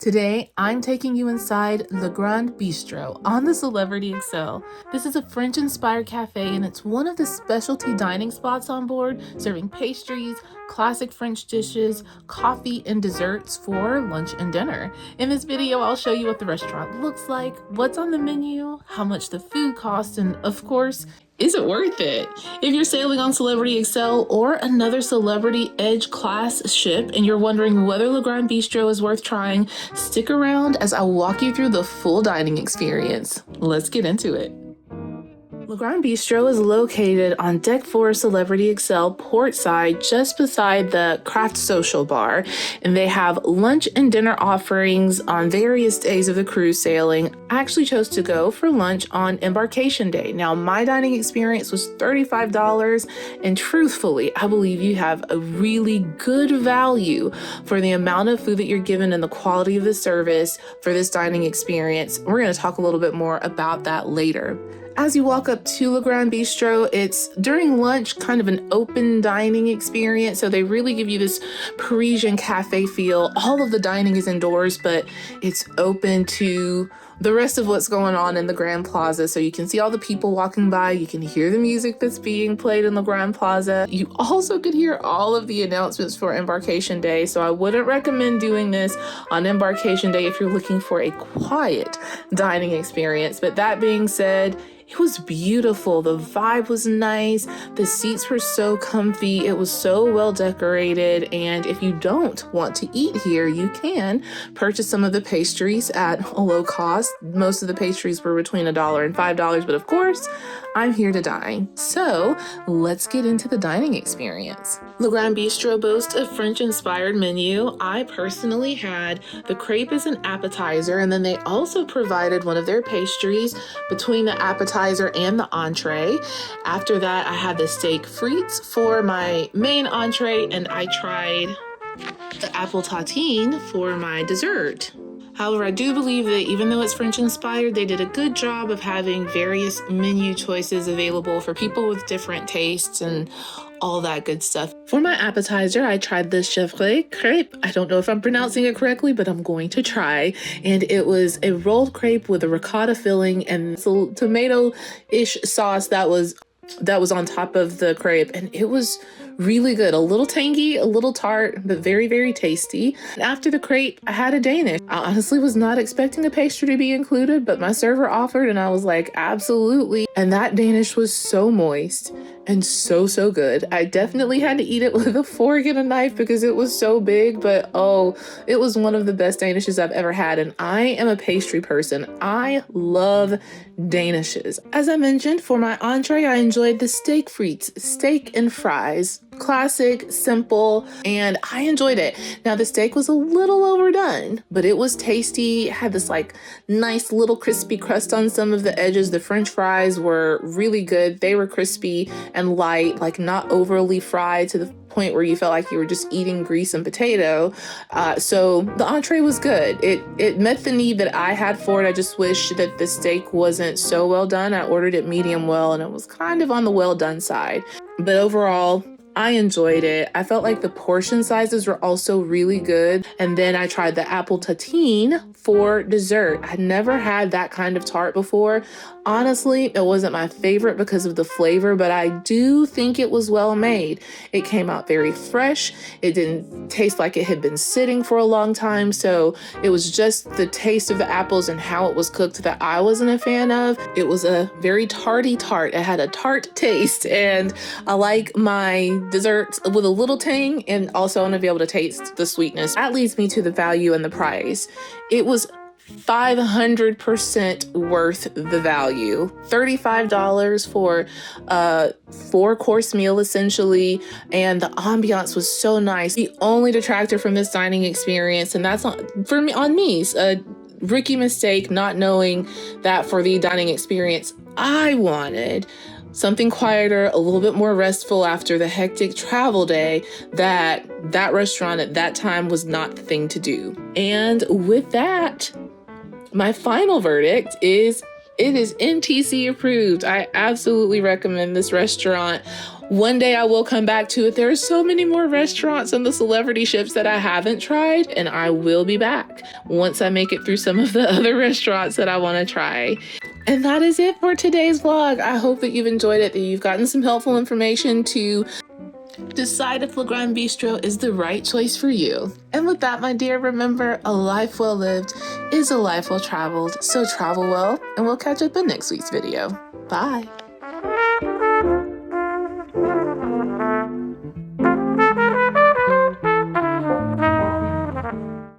Today, I'm taking you inside the Grand Bistro on the Celebrity Xcel. This is a French-inspired cafe and it's one of the specialty dining spots on board, serving pastries, classic French dishes, coffee, and desserts for lunch and dinner. In this video, I'll show you what the restaurant looks like, what's on the menu, how much the food costs, and of course, is it worth it? If you're sailing on Celebrity Xcel or another Celebrity Edge class ship and you're wondering whether Le Grand Bistro is worth trying, stick around as I walk you through the full dining experience. Let's get into it. Le Grand Bistro is located on Deck 4 Celebrity Xcel portside, just beside the Craft Social Bar, and they have lunch and dinner offerings on various days of the cruise sailing. I actually chose to go for lunch on embarkation day. Now, my dining experience was $35, and truthfully, I believe you have a really good value for the amount of food that you're given and the quality of the service for this dining experience. We're going to talk a little bit more about that later. As you walk up to Le Grand Bistro, it's during lunch kind of an open dining experience. So they really give you this Parisian cafe feel. All of the dining is indoors, but it's open to the rest of what's going on in the Grand Plaza. So you can see all the people walking by. You can hear the music that's being played in the Grand Plaza. You also could hear all of the announcements for Embarkation Day. So I wouldn't recommend doing this on Embarkation Day if you're looking for a quiet dining experience. But that being said, it was beautiful. The vibe was nice. The seats were so comfy. It was so well decorated. And if you don't want to eat here, you can purchase some of the pastries at a low cost. Most of the pastries were between $1 and $5, but of course, I'm here to dine. So let's get into the dining experience. Le Grand Bistro boasts a French-inspired menu. I personally had the crepe as an appetizer, and then they also provided one of their pastries between the appetizer and the entree. After that, I had the steak frites for my main entree, and I tried the apple tartine for my dessert. However, I do believe that even though it's French-inspired, they did a good job of having various menu choices available for people with different tastes and all that good stuff. For my appetizer, I tried the chèvre crepe. I don't know if I'm pronouncing it correctly, but I'm going to try. And it was a rolled crepe with a ricotta filling and some tomato-ish sauce that was on top of the crepe, and it was really good. A little tangy, a little tart, but very, very tasty. And after the crepe, I had a Danish. I honestly was not expecting a pastry to be included, but my server offered, and I was like, absolutely. And that Danish was so moist and so good. I definitely had to eat it with a fork and a knife because it was so big, but oh, it was one of the best Danishes I've ever had. And I am a pastry person. I love Danishes. As I mentioned, for my entree, I enjoyed the steak frites, steak and fries. Classic, simple, and I enjoyed it. Now the steak was a little overdone, but it was tasty. It had this like nice little crispy crust on some of the edges. The French fries were really good. They were crispy and light, like not overly fried to the point where you felt like you were just eating grease and potato. So the entree was good. It met the need that I had for it. I just wish that the steak wasn't so well done. I ordered it medium well and it was kind of on the well done side. But overall, I enjoyed it. I felt like the portion sizes were also really good. And then I tried the apple tartine for dessert. I never had that kind of tart before. Honestly, it wasn't my favorite because of the flavor, but I do think it was well made. It came out very fresh. It didn't taste like it had been sitting for a long time. So it was just the taste of the apples and how it was cooked that I wasn't a fan of. It was a very tarty tart. It had a tart taste, and I like my desserts with a little tang, and also I want to be able to taste the sweetness. That leads me to the value and the price. It was 500% worth the value. $35 for a 4-course meal essentially, and the ambiance was so nice. The only detractor from this dining experience, and that's on me, a rookie mistake not knowing that for the dining experience, I wanted something quieter, a little bit more restful after the hectic travel day. That restaurant at that time was not the thing to do. And with that, my final verdict is it is NTC approved. I absolutely recommend this restaurant One day I will come back to it. There are so many more restaurants and the celebrity ships that I haven't tried, and I will be back once I make it through some of the other restaurants that I want to try. And that is it for today's vlog. I hope that you've enjoyed it, that you've gotten some helpful information to decide if Le Grand Bistro is the right choice for you. And with that, my dear, remember, a life well lived is a life well traveled. So travel well, and we'll catch up in next week's video. Bye.